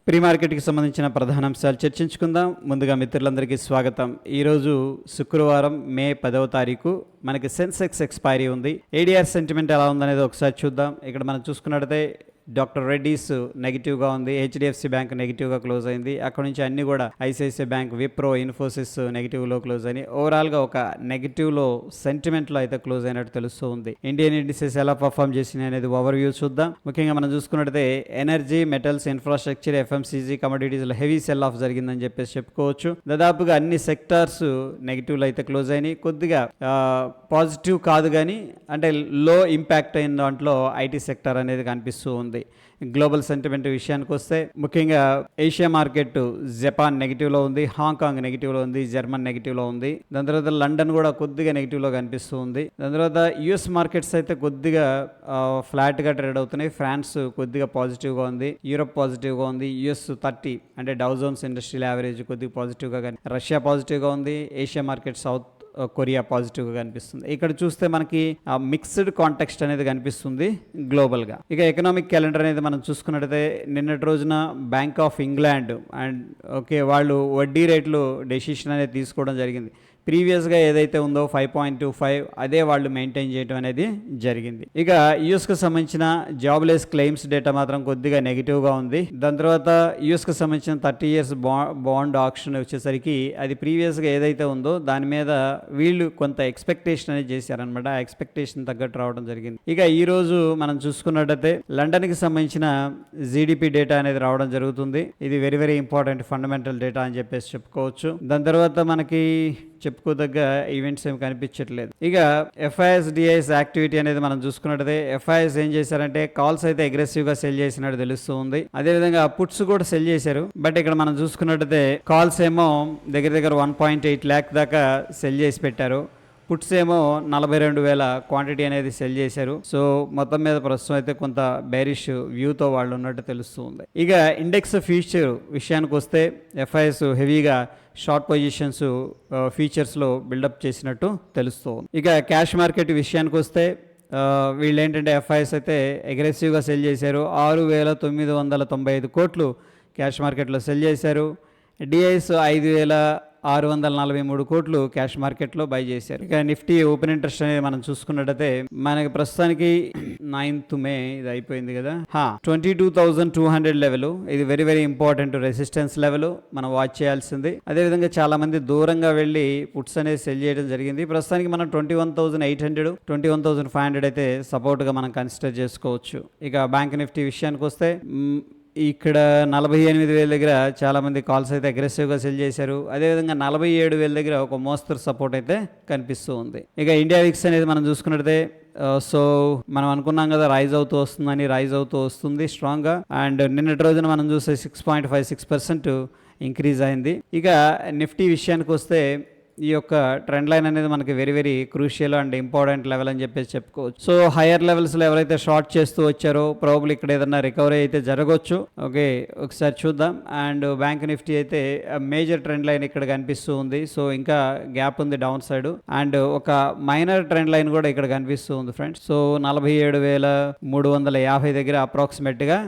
Pre మార్కెట్కి సంబంధించిన ప్రధాన అంశాలు చర్చించుకుందాం. ముందుగా మిత్రులందరికీ స్వాగతం. ఈరోజు శుక్రవారం మే 10వ తారీఖు. మనకి సెన్సెక్స్ ఎక్స్పైరీ ఉంది. ఏడీఆర్ సెంటిమెంట్ ఎలా ఉందనేది ఒకసారి చూద్దాం. ఇక్కడ మనం చూసుకున్నట్టయితే డాక్టర్ రెడ్డీస్ నెగిటివ్గా ఉంది, హెచ్డిఎఫ్సి బ్యాంక్ నెగిటివ్గా క్లోజ్ అయింది. అక్కడ నుంచి అన్ని కూడా ఐసిఐసిఐ బ్యాంక్, విప్రో, ఇన్ఫోసిస్ నెగిటివ్లో క్లోజ్ అయినాయి. ఓవరాల్గా ఒక నెగిటివ్లో సెంటిమెంట్లో అయితే క్లోజ్ అయినట్టు తెలుస్తూ ఉంది. ఇండియన్ ఇండిసెస్ ఎలా పర్ఫామ్ చేసినాయి అనేది ఓవర్ వ్యూ చూద్దాం. ముఖ్యంగా మనం చూసుకున్నట్టయితే ఎనర్జీ, మెటల్స్, ఇన్ఫ్రాస్ట్రక్చర్, ఎఫ్ఎంసీజీ, కమోడిటీస్లో హెవీ సెల్ ఆఫ్ జరిగిందని చెప్పేసి చెప్పుకోవచ్చు. దాదాపుగా అన్ని సెక్టార్స్ నెగిటివ్లో అయితే క్లోజ్ అయినాయి. కొద్దిగా పాజిటివ్ కాదు కానీ అంటే లో ఇంపాక్ట్ అయిన దాంట్లో ఐటీ సెక్టర్ అనేది కనిపిస్తూ ఉంది. గ్లోబల్ సెంటిమెంట్ విషయానికి వస్తే ముఖ్యంగా ఏషియా మార్కెట్ జపాన్ నెగిటివ్లో ఉంది, హాంకాంగ్ నెగిటివ్లో ఉంది, జర్మన్ నెగిటివ్లో ఉంది. దాని తర్వాత లండన్ కూడా కొద్దిగా నెగిటివ్లో కనిపిస్తూ ఉంది. దాని తర్వాత యుఎస్ మార్కెట్స్ అయితే కొద్దిగా ఫ్లాట్గా ట్రేడ్ అవుతున్నాయి. ఫ్రాన్స్ కొద్దిగా పాజిటివ్గా ఉంది, యూరోప్ పాజిటివ్గా ఉంది, యుఎస్ 30 అంటే డౌ జోన్స్ ఇండస్ట్రియల్ యావరేజ్ కొద్దిగా పాజిటివ్గా కానీ, రష్యా పాజిటివ్గా ఉంది, ఏషియా మార్కెట్ సౌత్ కొరియా పాజిటివ్గా కనిపిస్తుంది. ఇక్కడ చూస్తే మనకి మిక్స్డ్ కాంటెక్స్ట్ అనేది కనిపిస్తుంది గ్లోబల్గా. ఇక ఎకనామిక్ క్యాలెండర్ అనేది మనం చూసుకున్నట్టయితే నిన్నటి రోజున బ్యాంక్ ఆఫ్ ఇంగ్లాండ్ అండ్ వాళ్ళు వడ్డీ రేట్లు డెసిషన్ అనేది తీసుకోవడం జరిగింది. ప్రీవియస్గా ఏదైతే ఉందో 5.25 అదే వాళ్ళు మెయింటైన్ చేయడం అనేది జరిగింది. ఇక యూఎస్కి సంబంధించిన జాబ్లెస్ క్లెయిమ్స్ డేటా మాత్రం కొద్దిగా నెగిటివ్గా ఉంది. దాని తర్వాత యూఎస్కి సంబంధించిన 30 years బాండ్ ఆక్షన్ వచ్చేసరికి అది ప్రీవియస్గా ఏదైతే ఉందో దాని మీద వీళ్ళు కొంత ఎక్స్పెక్టేషన్ అనేది చేశారనమాట. ఆ ఎక్స్పెక్టేషన్ తగ్గట్టు రావడం జరిగింది. ఇక ఈరోజు మనం చూసుకున్నట్టయితే లండన్కి సంబంధించిన జీడిపి డేటా అనేది రావడం జరుగుతుంది. ఇది very very important fundamental data అని చెప్పేసి చెప్పుకోవచ్చు. దాని తర్వాత మనకి చెప్పుకోదగ్గ ఈవెంట్స్ ఏమి కనిపించట్లేదు. ఇక ఎఫ్ఐఎస్ డిఐఎస్ యాక్టివిటీ అనేది మనం చూసుకున్నట్టయితే ఎఫ్ఐఎస్ ఏం చేశారంటే కాల్స్ అయితే అగ్రెసివ్గా సెల్ చేసినట్టు తెలుస్తూ ఉంది. అదేవిధంగా పుట్స్ కూడా సెల్ చేశారు. బట్ ఇక్కడ మనం చూసుకున్నట్టయితే కాల్స్ ఏమో దగ్గర 1.8 lakh దాకా సెల్ చేసి పెట్టారు. పుట్స్ ఏమో 42,000 క్వాంటిటీ అనేది సెల్ చేశారు. సో మొత్తం మీద ప్రస్తుతం అయితే కొంత బేరిష్ వ్యూతో వాళ్ళు ఉన్నట్టు తెలుస్తూ ఉంది. ఇక ఇండెక్స్ ఫ్యూచర్ విషయానికి వస్తే ఎఫ్ఐఎస్ హెవీగా షార్ట్ పొజిషన్స్ ఫ్యూచర్స్లో బిల్డప్ చేసినట్టు తెలుస్తూ ఉంది. ఇక క్యాష్ మార్కెట్ విషయానికి వస్తే వీళ్ళు ఏంటంటే ఎఫ్ఐఎస్ అయితే అగ్రెసివ్గా సెల్ చేశారు. 6,995 కోట్లు క్యాష్ మార్కెట్లో సెల్ చేశారు. డిఐఎస్ 5,643 కోట్లు క్యాష్ మార్కెట్లో బై చేశారు. ఇక నిఫ్టీ ఓపెన్ ఇంట్రెస్ట్ అనేది మనం చూసుకున్నట్టయితే మనకి ప్రస్తుతానికి 9th మే ఇది అయిపోయింది కదా, 22,200 లెవెల్. ఇది very very important resistance level, మనం వాచ్ చేయాల్సింది. అదేవిధంగా చాలా మంది దూరంగా వెళ్ళి పుట్స్ అనేది సెల్ చేయడం జరిగింది. ప్రస్తుతానికి మనం 21,800, 21,500 అయితే సపోర్ట్గా మనం కన్సిడర్ చేసుకోవచ్చు. ఇక బ్యాంక్ నిఫ్టీ విషయానికి వస్తే ఇక్కడ 48,000 దగ్గర చాలామంది కాల్స్ అయితే అగ్రెసివ్గా సెల్ చేశారు. అదేవిధంగా 47,000 దగ్గర ఒక మోస్తరు సపోర్ట్ అయితే కనిపిస్తూ ఉంది. ఇక ఇండియా విక్స్ అనేది మనం చూసుకున్నట్టయితే సో మనం అనుకున్నాం కదా రైజ్ అవుతూ వస్తుంది స్ట్రాంగ్గా. అండ్ నిన్నటి రోజున మనం చూస్తే 6.56% ఇంక్రీజ్ అయింది. ఇక నిఫ్టీ విషయానికి వస్తే ఈ యొక్క ట్రెండ్ లైన్ అనేది మనకి very very crucial and important level అని చెప్పేసి చెప్పుకోవచ్చు. సో హైయర్ లెవెల్స్లో ఎవరైతే షార్ట్ చేస్తూ వచ్చారో ప్రాబబ్లీ ఇక్కడ ఏదైనా రికవరీ అయితే జరగవచ్చు. ఒకసారి చూద్దాం. అండ్ బ్యాంక్ నిఫ్టీ అయితే మేజర్ ట్రెండ్ లైన్ ఇక్కడ కనిపిస్తూ ఉంది. సో ఇంకా గ్యాప్ ఉంది డౌన్ సైడ్. అండ్ ఒక మైనర్ ట్రెండ్ లైన్ కూడా ఇక్కడ కనిపిస్తూ ఉంది ఫ్రెండ్స్. సో 47,350 దగ్గర అప్రాక్సిమేట్గా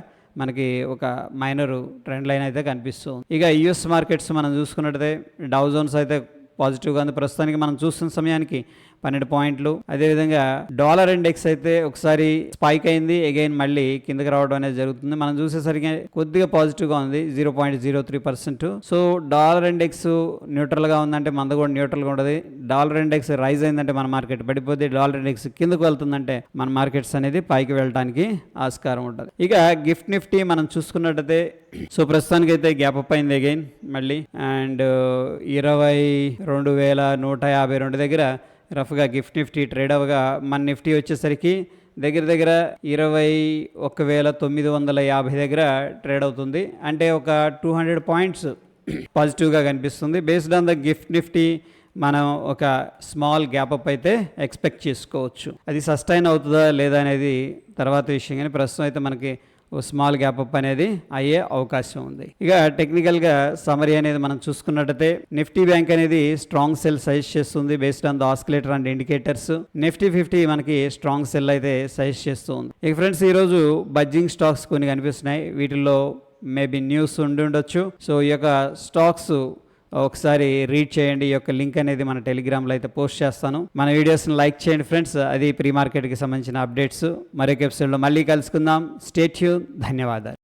మనకి ఒక మైనర్ ట్రెండ్ లైన్ అయితే కనిపిస్తుంది. ఇక యుఎస్ మార్కెట్స్ మనం చూసుకున్నట్టయితే డౌ జోన్స్ అయితే పాజిటివ్గా ఉంది. ప్రస్తుతానికి మనం చూస్తున్న సమయానికి 12 పాయింట్లు. అదేవిధంగా డాలర్ ఇండెక్స్ అయితే ఒకసారి స్పైక్ అయింది, అగైన్ మళ్ళీ కిందకి రావడం అనేది జరుగుతుంది. మనం చూసేసరికి కొద్దిగా పాజిటివ్గా ఉంది, 0.03%. సో డాలర్ ఇండెక్స్ న్యూట్రల్గా ఉందంటే మనది కూడా న్యూట్రల్గా ఉండదు. డాలర్ ఇండెక్స్ రైజ్ అయిందంటే మన మార్కెట్ పడిపోతే, డాలర్ ఇండెక్స్ కిందకు వెళ్తుందంటే మన మార్కెట్స్ అనేది పైకి వెళ్ళడానికి ఆస్కారం ఉంటుంది. ఇక గిఫ్ట్ నిఫ్టీ మనం చూసుకున్నట్టయితే సో ప్రస్తుతానికి అయితే గ్యాప్ అప్ అయింది అగైన్ మళ్ళీ. అండ్ 22,152 దగ్గర రఫ్గా గిఫ్ట్ నిఫ్టీ ట్రేడ్ అవ్వగా మన నిఫ్టీ వచ్చేసరికి దగ్గర 21,950 దగ్గర ట్రేడ్ అవుతుంది. అంటే ఒక 200 పాయింట్స్ పాజిటివ్గా కనిపిస్తుంది. Based on the gift Nifty మనం ఒక స్మాల్ గ్యాప్ అప్ అయితే ఎక్స్పెక్ట్ చేసుకోవచ్చు. అది సస్టైన్ అవుతుందా లేదా అనేది తర్వాత విషయం, కానీ ప్రస్తుతం అయితే మనకి స్మాల్ గ్యాప్ అప్ అనేది అయ్యే అవకాశం ఉంది. ఇక టెక్నికల్గా సమరీ అనేది మనం చూసుకున్నట్టయితే నిఫ్టీ బ్యాంక్ అనేది స్ట్రాంగ్ సెల్ సజెస్ట్ చేస్తుంది based on the oscillator and indicators. Nifty 50 మనకి స్ట్రాంగ్ సెల్ అయితే సజెస్ట్ చేస్తుంది. ఇక ఫ్రెండ్స్ ఈరోజు బడ్జింగ్ స్టాక్స్ కొన్ని కనిపిస్తున్నాయి. వీటిల్లో మేబీ న్యూస్ ఉండొచ్చు. సో ఈ యొక్క స్టాక్స్ ఒకసారి రీడ్ చేయండి. ఈ యొక్క లింక్ అనేది మన టెలిగ్రామ్లో అయితే పోస్ట్ చేస్తాను. మన వీడియోస్ని లైక్ చేయండి ఫ్రెండ్స్. అది ప్రీ మార్కెట్కి సంబంధించిన అప్డేట్స్. మరొక ఎపిసోడ్లో మళ్ళీ కలుసుకుందాం. Stay tune. ధన్యవాదాలు.